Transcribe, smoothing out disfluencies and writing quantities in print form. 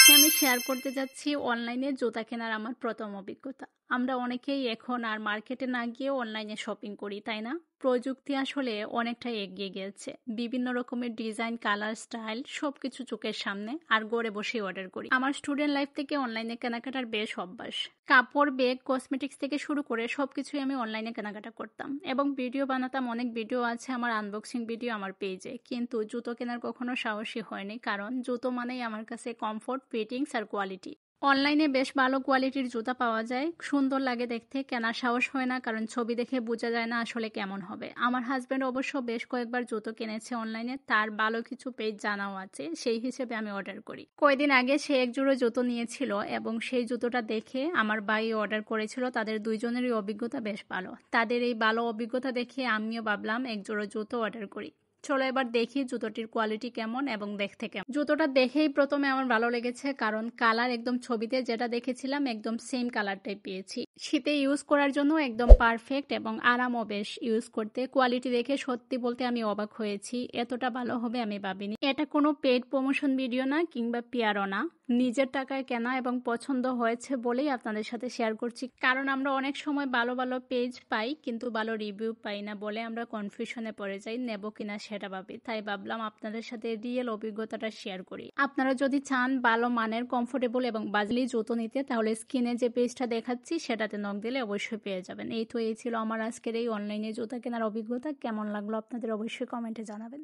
আজকে আমি শেয়ার করতে যাচ্ছি অনলাইনে জুতা কেনার আমার প্রথম অভিজ্ঞতা। আমরা অনেকেই এখন আর মার্কেটে না গিয়ে অনলাইনে শপিং করি, তাই না? প্রযুক্তি আসলে অনেকটাই এগিয়ে গেছে। বিভিন্ন রকমের ডিজাইন, কালার, স্টাইল সবকিছু চোখের সামনে, আর ঘরে বসেই অর্ডার করি। আমার স্টুডেন্ট লাইফ থেকে অনলাইনে কেনাকাটার বেশ অভ্যাস। কাপড়, ব্যাগ, কসমেটিক্স থেকে শুরু করে সবকিছুই আমি অনলাইনে কেনাকাটা করতাম এবং ভিডিও বানাতাম। অনেক ভিডিও আছে আমার, আনবক্সিং ভিডিও আমার পেজে। কিন্তু জুতো কেনার কখনো সাহসী হয়নি, কারণ জুতো মানেই আমার কাছে কমফোর্ট, ফিটিংস আর কোয়ালিটি। অনলাইনে বেশ ভালো কোয়ালিটির জুতা পাওয়া যায়, সুন্দর লাগে দেখতে। কেনার সাহস হয় না, কারণ ছবি দেখে বোঝা যায় না আসলে কেমন হবে। আমার হাজব্যান্ড অবশ্য বেশ কয়েকবার জুতো কিনেছে অনলাইনে, তার ভালো কিছু পেজ জানাও আছে, সেই হিসেবে আমি অর্ডার করি। কয়েকদিন আগে সে এক জোড়া জুতো নিয়েছিল এবং সেই জুতোটা দেখে আমার ভাই অর্ডার করেছিল। তাদের দুইজনেরই অভিজ্ঞতা বেশ ভালো। তাদের এই ভালো অভিজ্ঞতা দেখে আমিও ভাবলাম এক জোড়া জুতো অর্ডার করি। চলো এবার দেখি জুতোটির কোয়ালিটি কেমন এবং দেখতে কেমন। জুতোটা দেখেই প্রথমে আমার ভালো লেগেছে, কারণ কালার একদম ছবিতে যেটা দেখেছিলাম একদম সেম কালারটাই পেয়েছি। শীতে ইউজ করার জন্য একদম পারফেক্ট এবং আরামও বেশ ইউজ করতে। কোয়ালিটি দেখে সত্যি বলতে আমি অবাক হয়েছি, এতটা ভালো হবে আমি ভাবিনি। এটা কোনো পেইড প্রমোশন ভিডিও না কিংবা পিআরও না, নিজের টাকায় কেনা এবং পছন্দ হয়েছে বলেই আপনাদের সাথে শেয়ার করছি। কারণ আমরা অনেক সময় ভালো ভালো পেজ পাই কিন্তু ভালো রিভিউ পাই না বলে আমরা কনফিউশনে পড়ে যাই, নেব কিনা সেটা ভাবি। তাই ভাবলাম আপনাদের সাথে রিয়েল অভিজ্ঞতাটা শেয়ার করি। আপনারা যদি চান ভালো মানের, কমফোর্টেবল এবং বাজলি জুতো নিতে, তাহলে স্ক্রিনে যে পেজটা দেখাচ্ছি সেটাতে নক দিলে অবশ্যই পেয়ে যাবেন। এই ছিল আমার আজকের এই অনলাইনে জুতা কেনার অভিজ্ঞতা। কেমন লাগলো আপনাদের অবশ্যই কমেন্টে জানাবেন।